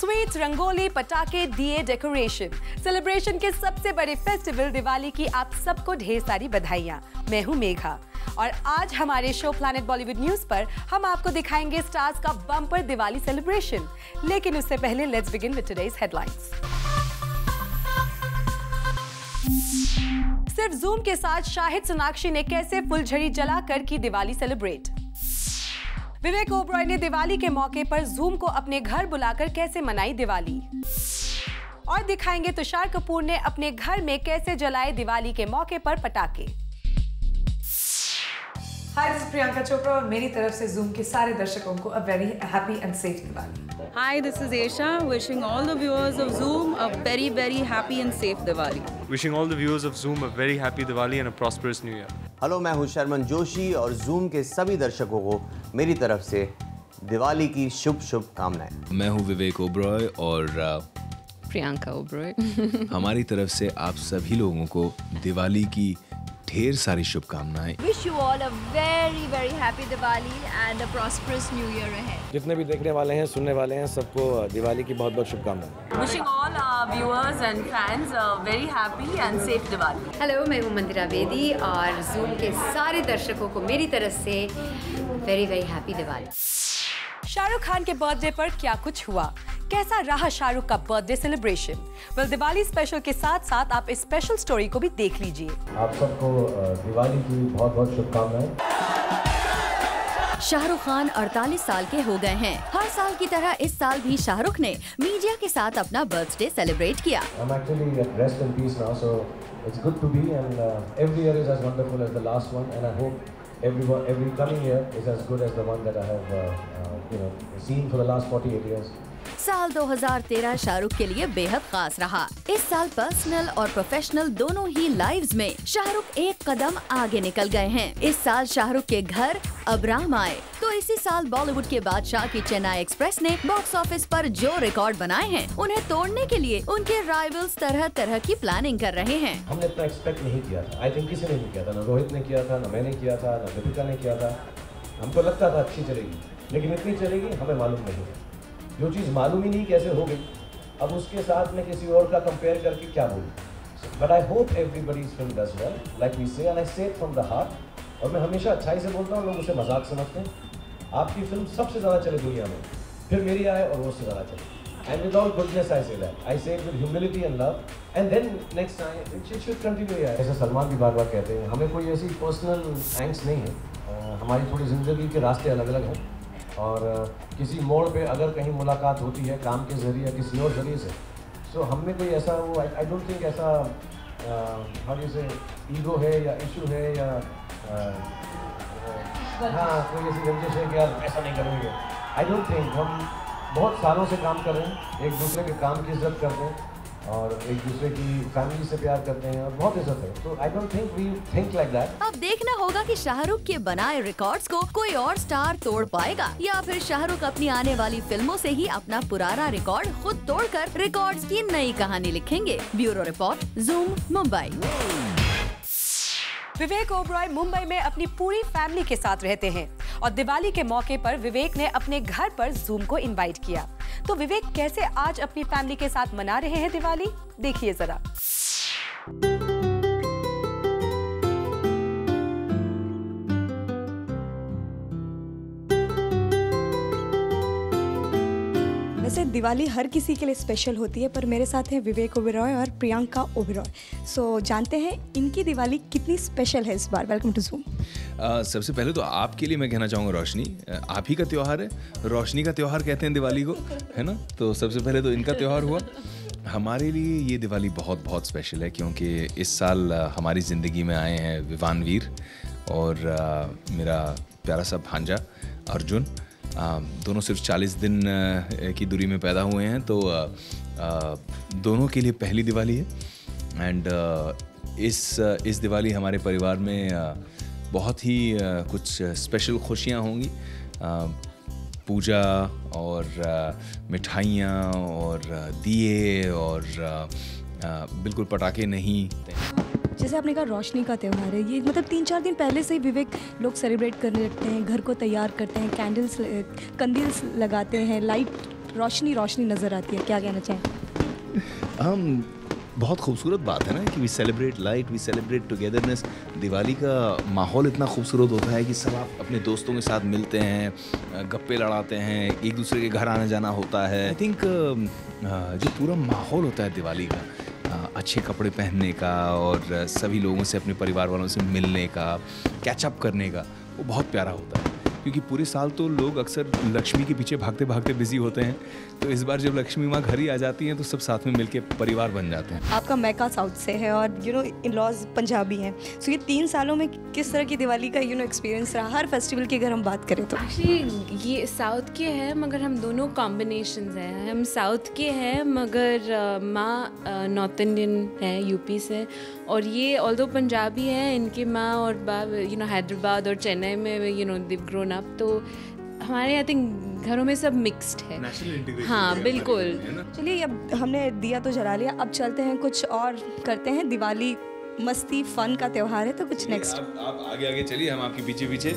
Sweets, rangoli, पटाखे, दिए, decoration. Celebration के सबसे बड़े फेस्टिवल दिवाली की आप सबको ढेर सारी बधाइयां। मैं हूं मेघा और आज हमारे शो प्लैनेट बॉलीवुड न्यूज पर हम आपको दिखाएंगे स्टार्स का बम्पर दिवाली सेलिब्रेशन। लेकिन उससे पहले let's begin with today's headlines. सिर्फ जूम के साथ शाहिद सोनाक्षी ने कैसे फुलझड़ी जलाकर की दिवाली सेलिब्रेट। विवेक ओबरॉय ने दिवाली के मौके पर जूम को अपने घर बुलाकर कैसे मनाई दिवाली। और दिखाएंगे तुषार कपूर ने अपने घर में कैसे जलाए दिवाली के मौके पर पटाखे। हाय, दिस इज प्रियंका चोपड़ा और मेरी तरफ से जूम के सारे दर्शकों को a very happy and safe Diwali. Hi, this is Aisha, wishing all the viewers of Zoom a very, very happy and safe Diwali. Wishing all the viewers of Zoom a very happy Diwali and a prosperous New Year. Hello, मैं हूं शर्मन जोशी और Zoom के सभी दर्शकों को मेरी तरफ से दिवाली की शुभ कामनाएं। मैं हूं विवेक ओबरॉय और प्रियंका ओबरॉय। हमारी तरफ से आप सभी लोगों को दिवाली की ढेर सारी शुभकामनाएं। Wish you all a very, very happy Diwali and a prosperous New Year ahead. जितने भी देखने वाले हैं, सुनने वाले हैं, सबको दिवाली की बहुत बहुत शुभकामनाएं। Wishing all our viewers and fans a very happy and safe Diwali. Hello, मैं हूँ मंदिरा बेदी और जूम के सारे दर्शकों को मेरी तरफ से very very happy Diwali. Shahrukh Khan के बर्थडे पर क्या कुछ हुआ, कैसा रहा शाहरुख का birthday celebration. Well, Diwali special के साथ साथ आप इस स्पेशल स्टोरी को भी देख लीजिए। आप सबको दिवाली की बहुत बहुत शुभकामनाएं। शाहरुख खान 48 साल के हो गए हैं। हर साल की तरह इस साल भी शाहरुख ने मीडिया के साथ अपना बर्थडे सेलिब्रेट किया। I'm actually at rest in peace now, so it's good to be and every year is as wonderful as the last one and I hope every coming year is as good as the one that I have seen for the last 48 years. साल 2013 शाहरुख के लिए बेहद खास रहा। इस साल personal और professional दोनों ही लाइव्स में शाहरुख एक कदम आगे निकल गए हैं। इस साल शाहरुख के घर अब्राहम आए तो इसी साल बॉलीवुड के बादशाह की चेन्नई एक्सप्रेस ने बॉक्स ऑफिस पर जो रिकॉर्ड बनाए हैं उन्हें तोड़ने के लिए उनके राइवल्स तरह तरह की प्लानिंग कर रहे हैं। हमने इतना एक्सपेक्ट नहीं किया था। आई थिंक किसी ने नहीं किया था, न रोहित ने किया था, न मैंने किया था, न दीपिका ने किया था। हमको लगता था अच्छी चलेगी, लेकिन इतनी चलेगी हमें मालूम नहीं। जो चीज़ मालूम ही नहीं कैसे हो गई, अब उसके साथ में किसी और का कंपेयर करके क्या बोलूं। But I hope everybody's film does well, like we say, and I say it from the heart. और मैं हमेशा अच्छाई से बोलता हूँ, लोग उसे मजाक समझते हैं। आपकी फिल्म सबसे ज़्यादा चले दुनिया में, फिर मेरी आए और वो से ज़्यादा चले। एंड विदाउट गुडनेस आई से that, I say it with humility and love, and then next time it should continue. ऐसा सलमान भी बार बार कहते हैं, हमें कोई ऐसी पर्सनल एंग्स नहीं है। हमारी थोड़ी ज़िंदगी के रास्ते अलग अलग हैं और किसी मोड़ पे अगर कहीं मुलाकात होती है काम के जरिए या किसी और जरिए से, तो हम में कोई ऐसा वो आई डोंट थिंक ऐसा हम इसे ईगो है या इशू है या हाँ कोई ऐसी रंजिश है कि यार ऐसा नहीं करेंगे। आई डोंट थिंक। हम बहुत सालों से काम कर रहे हैं, एक दूसरे के काम की इज्जत करते हैं और एक दूसरे की फैमिली से प्यार करते हैं और बहुत इज्जत है। तो I don't think we think like that. अब देखना होगा कि शाहरुख के बनाए रिकॉर्ड्स को कोई और स्टार तोड़ पाएगा या फिर शाहरुख अपनी आने वाली फिल्मों से ही अपना पुराना रिकॉर्ड खुद तोड़कर रिकॉर्ड्स की नई कहानी लिखेंगे। Bureau report, zoom, Mumbai. Vivek Oberoi Mumbai में अपनी पूरी फैमिली के साथ रहते हैं और दिवाली के मौके पर विवेक ने अपने घर पर जूम को इनवाइट किया। तो विवेक कैसे आज अपनी फैमिली के साथ मना रहे हैं दिवाली, देखिए जरा। वैसे दिवाली हर किसी के लिए स्पेशल होती है, पर मेरे साथ हैं विवेक ओबरॉय और प्रियंका ओबरॉय। सो जानते हैं इनकी दिवाली कितनी स्पेशल है इस बार। Welcome to zoom. सबसे पहले तो आपके लिए मैं कहना चाहूँगा, रोशनी आप ही का त्यौहार है, रोशनी का त्यौहार कहते हैं दिवाली को, है ना। तो सबसे पहले तो इनका त्यौहार हुआ। हमारे लिए ये दिवाली बहुत बहुत स्पेशल है क्योंकि इस साल हमारी ज़िंदगी में आए हैं विवान वीर और मेरा प्यारा सा भांजा अर्जुन। दोनों सिर्फ 40 दिन की दूरी में पैदा हुए हैं, तो दोनों के लिए पहली दिवाली है। एंड इस दिवाली हमारे परिवार में बहुत ही कुछ स्पेशल खुशियाँ होंगी। पूजा और मिठाइयाँ और दिए और बिल्कुल पटाखे नहीं। जैसे आपने कहा रोशनी का त्यौहार है, ये मतलब 3-4 दिन पहले से ही विवेक लोग सेलिब्रेट करने लगते हैं, घर को तैयार करते हैं, कंडील्स लगाते हैं, लाइट रोशनी रोशनी नज़र आती है, क्या कहना चाहें? बहुत खूबसूरत बात है ना कि we celebrate light, we celebrate togetherness. Diwali का माहौल इतना खूबसूरत होता है कि सब आप अपने दोस्तों के साथ मिलते हैं, गप्पे लड़ाते हैं, एक दूसरे के घर आने जाना होता है। आई थिंक जो पूरा माहौल होता है दिवाली का, अच्छे कपड़े पहनने का और सभी लोगों से, अपने परिवार वालों से मिलने का, कैचअप करने का, वो बहुत प्यारा होता है। क्योंकि पूरे साल तो लोग अक्सर लक्ष्मी के पीछे भागते भागते बिजी होते हैं, तो इस बार जब लक्ष्मी माँ घर ही आ जाती हैं तो सब साथ में मिलके परिवार बन जाते हैं। आपका मैका साउथ से है और इन लॉज पंजाबी हैं, सो ये 3 सालों में किस तरह की दिवाली का एक्सपीरियंस रहा हर फेस्टिवल की अगर हम बात करें तो? एक्चुअली ये साउथ के हैं मगर हम दोनों कॉम्बिनेशंस हैं। हम साउथ के हैं मगर माँ नॉर्थ इंडियन है, यूपी से, और ये ऑल्दो पंजाबी हैं, इनके माँ और बाप हैदराबाद और चेन्नई में दिव ग्रोन अप, तो हमारे आई थिंक घरों में सब मिक्स्ड है। हाँ बिल्कुल। चलिए अब हमने दिया तो जला लिया, अब चलते हैं कुछ और करते हैं। दिवाली मस्ती फन का त्योहार है तो कुछ नेक्स्ट। आप आगे आगे चलिए, हम आपके पीछे पीछे।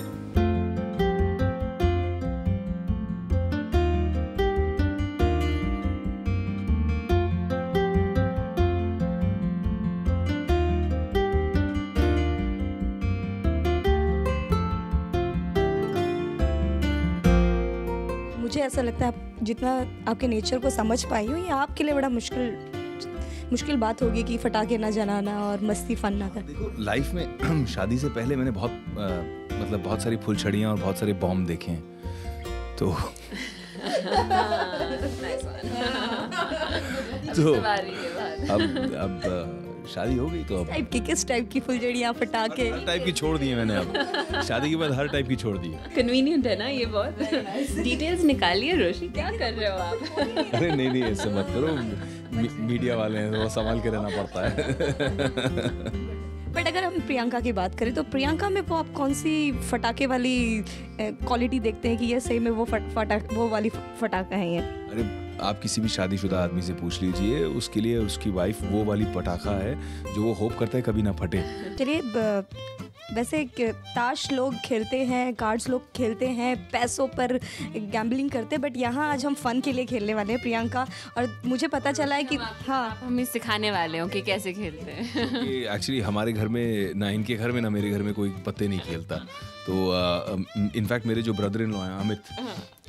मुझे ऐसा लगता है जितना आपके नेचर को समझ पाई हूँ, ये आपके लिए बड़ा मुश्किल बात होगी कि फटाके ना जलाना और मस्ती फन ना कर। देखो लाइफ में शादी से पहले मैंने बहुत सारी फुलझड़ियाँ और बहुत सारे बॉम्ब देखे हैं, तो अब शादी हो गई तो अब किस टाइप की फुलझड़ियाँ, फटाके हर टाइप की छोड़ दिए मैंने। अब शादी के बाद हर टाइप की छोड़ दी। कन्वीनियंट है ना ये बहुत। डिटेल्स निकालिए रोशी, क्या कर रहे हो आप? अरे नहीं ऐसे मत करो, मीडिया वाले हैं, वो संभाल के रहना पड़ता है। बट अगर हम प्रियंका की बात करें तो प्रियंका में वो आप कौन सी फटाके वाली क्वालिटी देखते हैं कि ये सही में वो वाली फटाका है ये? अरे आप किसी भी शादीशुदा आदमी से पूछ लीजिए, उसके लिए उसकी वाइफ वो वाली पटाखा है जो वो होप करता है कभी ना फटे। चलिए वैसे ताश लोग खेलते हैं, कार्ड्स लोग खेलते हैं, पैसों पर गैम्बलिंग करते हैं, बट यहाँ आज हम फन के लिए खेलने वाले हैं प्रियंका, और मुझे पता चला है कि हाँ हमें सिखाने वाले हो कि कैसे खेलते हैं। एक्चुअली हमारे घर में ना इनके घर में ना मेरे घर में कोई पत्ते नहीं खेलता, तो इनफैक्ट मेरे जो ब्रदर इन लॉ हैं अमित,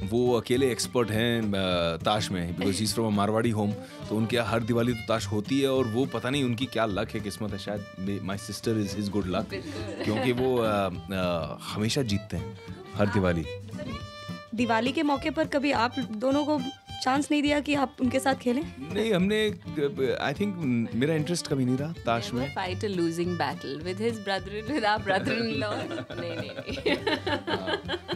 वो अकेले एक्सपर्ट हैं ताश में, because he is from a Marwari home, तो उनके यहाँ हर दिवाली तो ताश होती है, और वो पता नहीं उनकी क्या लक है, किस्मत है, शायद my sister is his good luck, क्योंकि वो हमेशा जीतते हैं हर दिवाली। दिवाली के मौके पर कभी आप दोनों को चांस नहीं दिया कि आप उनके साथ खेलें? नहीं, हमने आई थिंक मेरा इंटरेस्ट कभी नहीं रहा ताश में। Fight a losing battle with his brother, with our brother in law. नहीं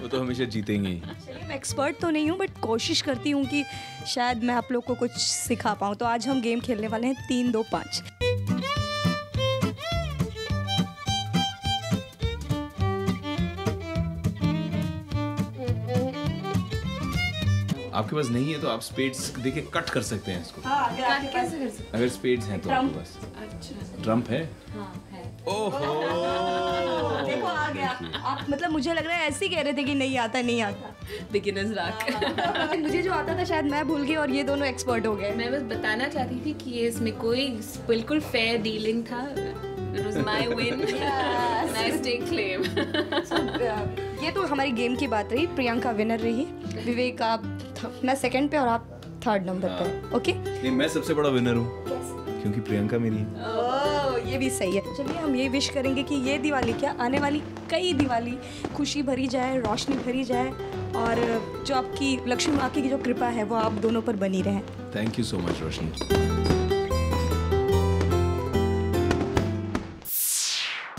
वो तो हमेशा जीतेंगे। चलिए मैं एक्सपर्ट तो नहीं हूँ, बट कोशिश करती हूँ कि शायद मैं आप लोग को कुछ सिखा पाऊँ। तो आज हम गेम खेलने वाले हैं 3, 2, 5। आपके पास नहीं है तो आप स्पेड्स देके कट कर सकते हैं इसको। हाँ, कैसे कर सकते हैं? अगर स्पेड्स हैं तो आपके पास। अच्छा ट्रम्प है? हाँ है। ओहो देखो आ गया। आप मतलब मुझे लग रहा है ऐसे ही कह रहे थे कि नहीं आता बिगिनर्स लक। मुझे जो आता था शायद मैं भूल गई और ये दोनों एक्सपर्ट हो गए। मैं बस बताना चाहती थी कि ये इसमें कोई बिल्कुल फेयर डीलिंग था। It was my win. Nice take claim. ये तो हमारी गेम की बात रही। प्रियंका विनर रही, विवेक आप मैं सेकंड पे और आप थर्ड नंबर पे। ओके नहीं, मैं सबसे बड़ा विनर हूँ क्योंकि प्रियंका मेरी है। ओह ये भी सही है। चलिए हम ये विश करेंगे कि ये दिवाली क्या आने वाली कई दिवाली खुशी भरी जाए, रोशनी भरी जाए, और जो आपकी लक्ष्मी माँ की जो कृपा है वो आप दोनों पर बनी रहे। Thank you so much Roshni.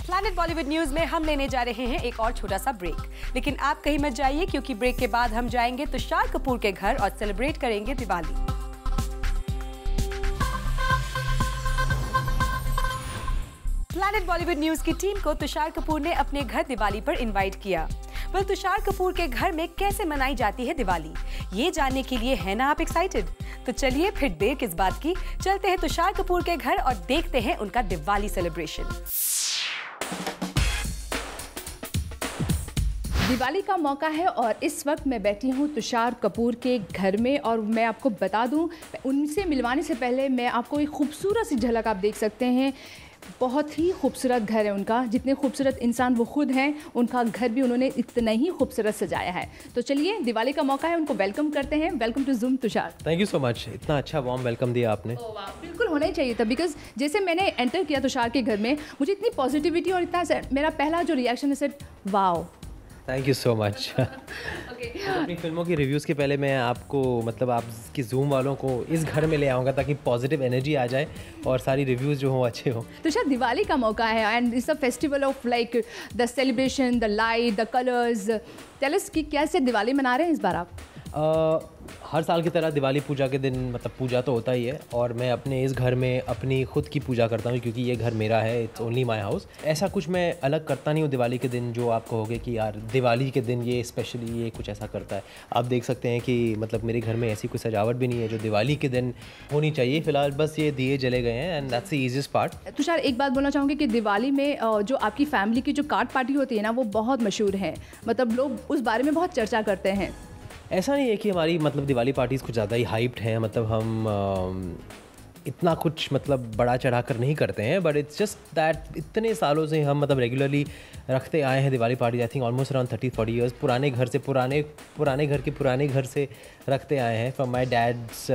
Planet Bollywood news में हम लेने जा रहे हैं एक और छोटा सा ब्रेक, लेकिन आप कहीं मत जाइए क्योंकि ब्रेक के बाद हम जाएंगे तुषार कपूर के घर और सेलिब्रेट करेंगे दिवाली। प्लैनेट बॉलीवुड न्यूज की टीम को तुषार कपूर ने अपने घर दिवाली पर इनवाइट किया। वेल तुषार कपूर के घर में कैसे मनाई जाती है दिवाली, ये जानने के लिए है ना आप एक्साइटेड? तो चलिए फिर देर किस बात की, चलते हैं तुषार कपूर के घर और देखते हैं उनका दिवाली सेलिब्रेशन। दिवाली का मौका है और इस वक्त मैं बैठी हूँ तुषार कपूर के घर में और मैं आपको बता दूँ, उनसे मिलवाने से पहले मैं आपको एक खूबसूरत सी झलक आप देख सकते हैं। बहुत ही खूबसूरत घर है उनका, जितने खूबसूरत इंसान वो खुद हैं, उनका घर भी उन्होंने इतना ही खूबसूरत सजाया है। तो चलिए, दिवाली का मौका है, उनको वेलकम करते हैं। Welcome to Zoom Tushar. Thank you so much, इतना अच्छा वार्म वेलकम दिया आपने। बिल्कुल होना ही चाहिए था, बिकॉज जैसे मैंने एंटर किया तुषार के घर में, मुझे इतनी पॉजिटिविटी और इतना मेरा पहला जो रिएक्शन है set wow. Thank you so much. अपनी फिल्मों की रिव्यूज़ के पहले मैं आपको मतलब आपकी ज़ूम वालों को इस घर में ले आऊँगा ताकि पॉजिटिव एनर्जी आ जाए और सारी रिव्यूज़ जो हो अच्छे हो। तो शायद दिवाली का मौका है and it's a festival of like the celebration, the light, the colours. Tell us कि कैसे दिवाली मना रहे हैं इस बार आप? हर साल की तरह दिवाली पूजा के दिन मतलब पूजा तो होता ही है और मैं अपने इस घर में अपनी खुद की पूजा करता हूँ क्योंकि ये घर मेरा है, इट्स ओनली माई हाउस। ऐसा कुछ मैं अलग करता नहीं हूँ दिवाली के दिन जो आप कहोगे कि यार दिवाली के दिन ये स्पेशली ये कुछ ऐसा करता है। आप देख सकते हैं कि मतलब मेरे घर में ऐसी कोई सजावट भी नहीं है जो दिवाली के दिन होनी चाहिए। फिलहाल बस ये दिए जले गए हैं and that's the easiest part. Tushar, एक बात बोलना चाहूँगी कि दिवाली में जो आपकी फैमिली की जो कार्ड पार्टी होती है ना, वो बहुत मशहूर है, मतलब लोग उस बारे में बहुत चर्चा करते हैं। ऐसा नहीं है कि हमारी मतलब दिवाली पार्टीज़ कुछ ज़्यादा ही हाइप्ड हैं, मतलब हम इतना कुछ मतलब बड़ा चढ़ा कर नहीं करते हैं, बट इट्स जस्ट दैट इतने सालों से हम मतलब रेगुलरली रखते आए हैं Diwali party. I think almost around 30-40 years पुराने घर से पुराने घर से रखते आए हैं फ्रॉम माई डैड्स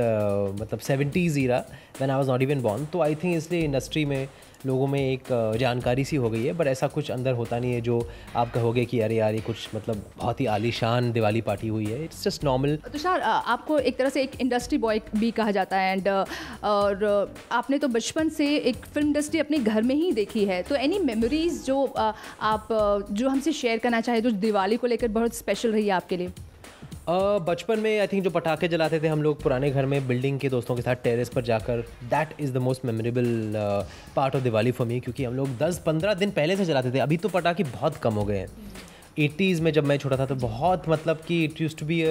मतलब 70s era when I was not even born. तो आई थिंक इसलिए इंडस्ट्री में लोगों में एक जानकारी सी हो गई है, बट ऐसा कुछ अंदर होता नहीं है जो आप कहोगे कि अरे यार ये कुछ मतलब बहुत ही आलीशान दिवाली पार्टी हुई है। It's just normal. तुषार, आपको एक तरह से एक इंडस्ट्री बॉय भी कहा जाता है एंड और आपने तो बचपन से एक फिल्म इंडस्ट्री अपने घर में ही देखी है, तो एनी मेमोरीज जो आप जो हमसे शेयर करना चाहे जो दिवाली को लेकर बहुत स्पेशल रही है आपके लिए? बचपन में आई थिंक जो पटाखे जलाते थे हम लोग पुराने घर में बिल्डिंग के दोस्तों के साथ टेरेस पर जाकर, that is the most memorable part of Diwali for me, क्योंकि हम लोग 10-15 दिन पहले से जलाते थे। अभी तो पटाखे बहुत कम हो गए हैं। 80s में जब मैं छोटा था तो बहुत मतलब कि it used to be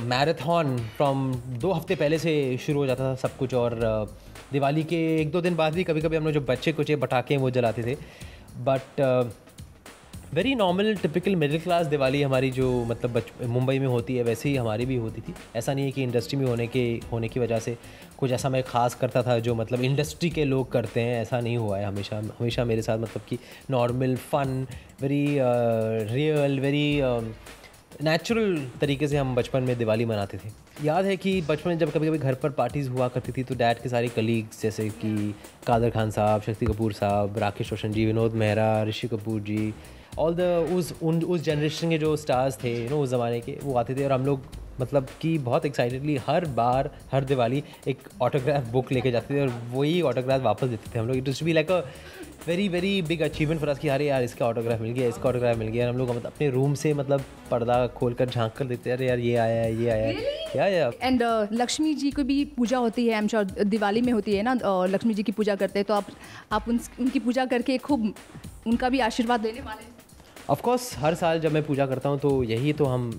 marathon from 2 हफ्ते पहले से शुरू हो जाता था सब कुछ, और दिवाली के 1-2 दिन बाद भी कभी कभी हम लोग जो बच्चे कुछ पटाखे हैं वो जलाते थे। But very normal typical middle class Diwali हमारी जो मतलब मुंबई में होती है वैसे ही हमारी भी होती थी। ऐसा नहीं है कि इंडस्ट्री में होने की वजह से कुछ ऐसा मैं ख़ास करता था जो मतलब इंडस्ट्री के लोग करते हैं, ऐसा नहीं हुआ है। हमेशा मेरे साथ मतलब कि normal fun, very real, very natural तरीके से हम बचपन में दिवाली मनाते थे। याद है कि बचपन में जब कभी कभी घर पर पार्टीज़ हुआ करती थी तो डैड के सारे कलीग्स जैसे कि कादर खान साहब, शक्ति कपूर साहब, राकेश रोशन जी, विनोद मेहरा, ऋषि कपूर जी, ऑल द उस जनरेशन के जो स्टार्स थे उस ज़माने के, वो आते थे और हम लोग मतलब कि बहुत एक्साइटेडली हर बार हर दिवाली एक ऑटोग्राफ बुक लेके जाते थे और वही ऑटोग्राफ वापस देते थे हम लोग। It to be like a very very big achievement for us कि अरे यार इसका ऑटोग्राफ मिल गया, इसका ऑटोग्राफ मिल गया। हम लोग मतलब अपने रूम से मतलब पर्दा खोल कर झाँक कर देखते अरे यार ये आया है, ये आया है। या एंड लक्ष्मी जी को भी पूजा होती है, आई एम श्योर दिवाली में होती है ना, लक्ष्मी जी की पूजा करते हैं, तो आप उनकी पूजा करके खूब उनका भी आशीर्वाद लेने वाले हैं? ऑफ कोर्स हर साल जब मैं पूजा करता हूँ तो यही तो हम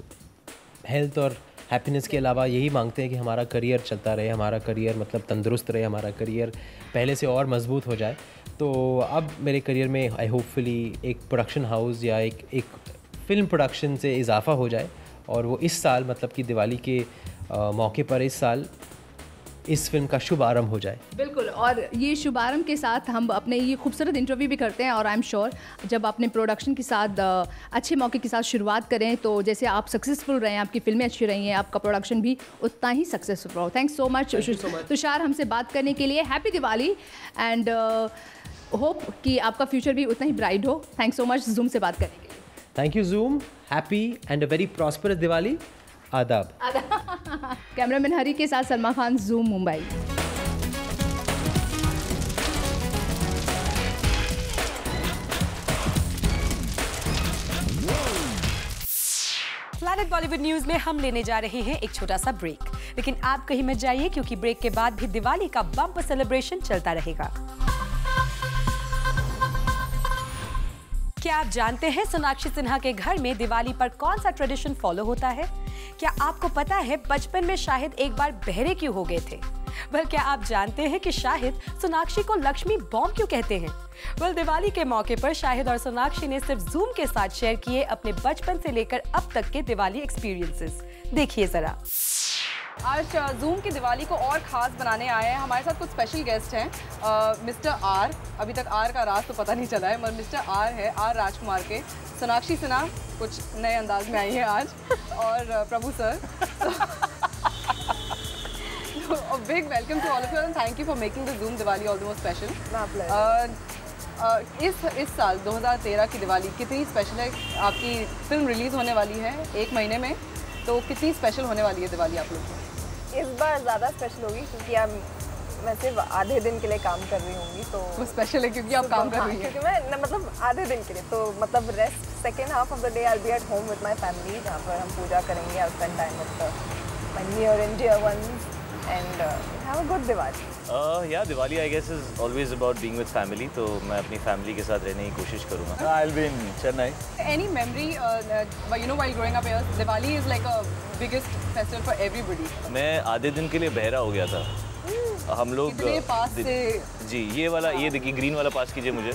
हेल्थ और हैप्पीनेस के अलावा यही मांगते हैं कि हमारा करियर चलता रहे, हमारा करियर मतलब तंदुरुस्त रहे, हमारा करियर पहले से और मजबूत हो जाए। तो अब मेरे करियर में आई होपफुली एक प्रोडक्शन हाउस या एक फ़िल्म प्रोडक्शन से इजाफ़ा हो जाए और वो इस साल मतलब कि दिवाली के मौके पर इस साल इस फिल्म का शुभारंभ हो जाए। बिल्कुल, और ये शुभारंभ के साथ हम अपने ये खूबसूरत इंटरव्यू भी करते हैं और आई एम श्योर जब अपने प्रोडक्शन के साथ अच्छे मौके के साथ शुरुआत करें तो जैसे आप सक्सेसफुल रहे हैं, आपकी फिल्में अच्छी रही हैं, आपका प्रोडक्शन भी उतना ही सक्सेसफुल रहो। थैंक्स सो मच तुषार हमसे बात करने के लिए। हैप्पी दिवाली एंड होप कि आपका फ्यूचर भी उतना ही ब्राइट हो। थैंक्स सो मच जूम से बात करने के लिए। Thank you zoom. Happy and a very prosperous Diwali. आदाब। कैमरामैन हरी के साथ Salma Khan, zoom Mumbai. Planet Bollywood news में हम लेने जा रहे हैं एक छोटा सा ब्रेक, लेकिन आप कहीं मत जाइए क्योंकि ब्रेक के बाद भी दिवाली का बम्पर सेलिब्रेशन चलता रहेगा। क्या आप जानते हैं सोनाक्षी सिन्हा के घर में दिवाली पर कौन सा ट्रेडिशन फॉलो होता है? क्या आपको पता है बचपन में शाहिद एक बार बहरे क्यों हो गए थे? बल्कि क्या आप जानते हैं कि शाहिद सोनाक्षी को लक्ष्मी बॉम्ब क्यों कहते हैं? वेल, दिवाली के मौके पर शाहिद और सोनाक्षी ने सिर्फ जूम के साथ शेयर किए अपने बचपन से लेकर अब तक के दिवाली एक्सपीरियंसेस। देखिए जरा। आज जूम की दिवाली को और ख़ास बनाने आए हैं। हमारे साथ कुछ स्पेशल गेस्ट हैं। मिस्टर आर, अभी तक आर का राज तो पता नहीं चला है, मगर मिस्टर आर है, आर राजकुमार के। सोनाक्षी सिन्हा कुछ नए अंदाज में आई है आज, और Prabhu sir. Big welcome to all of you and thank you for making the zoom Diwali all the more special. इस साल 2013 की दिवाली कितनी स्पेशल है? आपकी फिल्म रिलीज़ होने वाली है 1 महीने में, तो कितनी स्पेशल होने वाली है दिवाली आप लोग को? इस बार ज़्यादा स्पेशल होगी क्योंकि मैं सिर्फ आधे दिन के लिए काम कर रही होंगी, तो वो स्पेशल है क्योंकि आप काम कर रही हैं। क्योंकि मैं मतलब आधे दिन के लिए, तो मतलब rest second half of the day I be at home with my family, जहाँ पर हम पूजा करेंगे, I spend time with my near and dear ones and have a good Diwali. Yeah Diwali I guess is always about being with family, तो मैं अपनी family के साथ रहने की कोशिश करूँगा। I will be in Chennai. Any memory you know while growing up here? Diwali is like a biggest festival for everybody. मैं आधे दिन के लिए बहरा हो गया था। हम लोग पास से जी ये वाला, ये देखिए ग्रीन वाला पास कीजिए मुझे।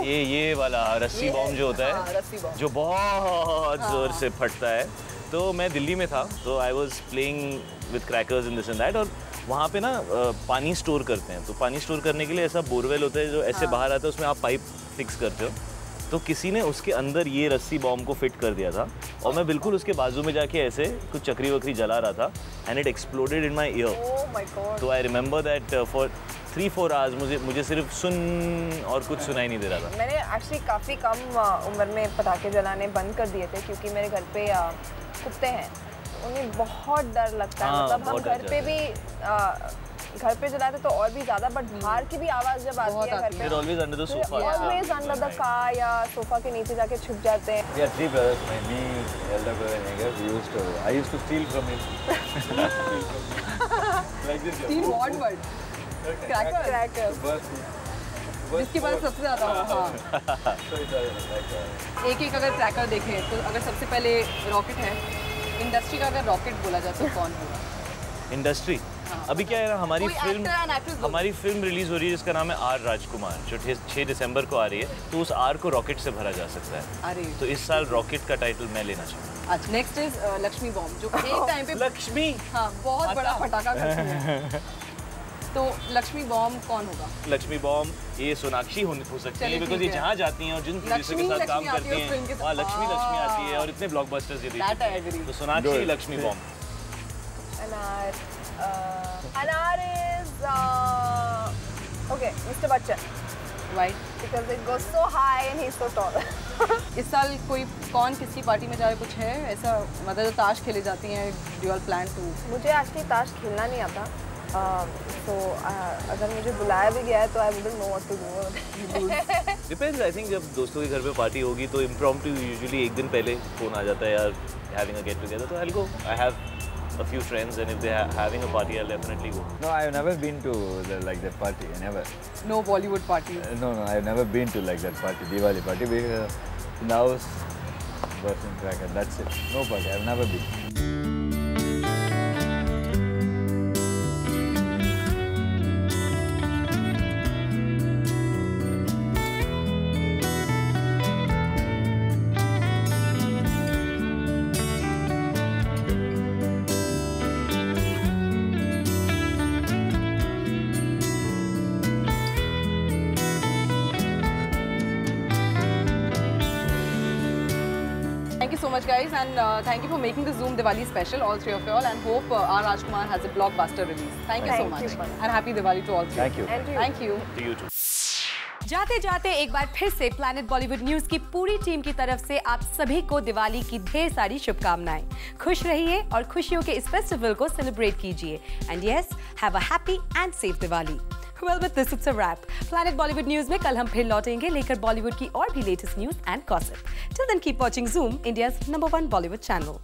ये वाला रस्सी बॉम्ब जो होता है, जो बहुत जोर से फटता है। तो मैं दिल्ली में था, तो I was playing with crackers in this and that, और वहाँ पे ना पानी स्टोर करते हैं। तो पानी स्टोर करने के लिए ऐसा बोरवेल होता है जो ऐसे बाहर आता है, उसमें आप पाइप फिक्स करते हो। तो किसी ने उसके अंदर ये रस्सी बॉम्ब को फिट कर दिया था, और मैं बिल्कुल उसके बाजू में जाके ऐसे कुछ चक्री वक्री जला रहा था, and it exploded in my ear. तो I remember that for 3-4 hours मुझे सिर्फ सुन और कुछ सुनाई नहीं दे रहा था। मैंने एक्चुअली काफ़ी कम उम्र में पटाखे जलाने बंद कर दिए थे, क्योंकि मेरे घर पे कुत्ते हैं, उन्हें बहुत डर लगता है। मतलब हम घर पे भी घर पे जलाते तो और भी ज़्यादा, बट बाहर की भी आवाज़ जब आती है घर पे, always under the sofa, always under the car या सोफा के नीचे जाके छुप जाते हैं। We are 3 brothers, me, elder brother and younger. I used to steal from him. Like this. Steal what word? Cracker. जिसकी बात सबसे ज़्यादा हो। एक अगर क्रैकर देखें तो अगर सबसे पहले रॉकेट है, इंडस्ट्री का अगर रॉकेट बोला जाए तो कौन होगा? इंडस्ट्री अभी क्या है ना, हमारी फिल्म रिलीज हो रही है जिसका नाम है आर राजकुमार, जो 6 दिसंबर को आ रही है। तो उस आर को रॉकेट से भरा जा सकता है। तो इस साल रॉकेट का टाइटल मैं लेना चाहूँगा। अच्छा, नेक्स्ट इज लक्ष्मी बॉम्ब, जो एक टाइम पे लक्ष्मी, हाँ, बहुत बड़ा पटाखा करती है। तो लक्ष्मी बॉम्ब कौन होगा? लक्ष्मी बॉम्ब ये सोनाक्षी हो सकती है, बिकॉज ये जहाँ जाती हैं और जिन प्रोड्यूसर के साथ काम करती हैं वहाँ लक्ष्मी आती है, और इतने ब्लॉकबस्टर्स ये देती है। तो Sonakshi Lakshmi bomb. Anar is okay, Mr. Bachchan. Why? Because it goes so high and he's so tall. इस साल कोई कौन किसकी पार्टी में जाए, कुछ है ऐसा? मतलब ताश खेले जाती हैं, do you all plan to? मुझे एक्चुअली ताश खेलना नहीं आता, तो अगर मुझे बुलाया भी गया है तो I wouldn't know what to do. Depends, I think जब दोस्तों के घर पे पार्टी होगी तो impromptu usually एक दिन पहले फोन आ जाता है यार having a get together, तो I'll go. I have a few friends and if they are having a party I'll definitely go. No, I've never been to like that party. Never. No Bollywood parties. No, I've never been to like that party, Diwali party. We in the house, bursting cracker. That's it. No party. I've never been. Thank you so much, guys, and thank you for making the Zoom Diwali special, all three of you all, and hope R. Rajkumar has a blockbuster release. Thank you so much, and happy Diwali to all three. Thank you. Thank you. To you too. जाते जाते एक बार फिर से planet Bollywood news की पूरी team की तरफ से आप सभी को दिवाली की ढेर सारी शुभकामनाएं। खुश रहिए और खुशियों के इस फेस्टिवल को सेलिब्रेट कीजिए। And yes, have a happy and safe Diwali. Well, with this, it's a wrap. Planet Bollywood News में कल हम फिर लौटेंगे लेकर बॉलीवुड की और भी latest news and gossip. Till then, keep watching Zoom, India's #1 Bollywood channel.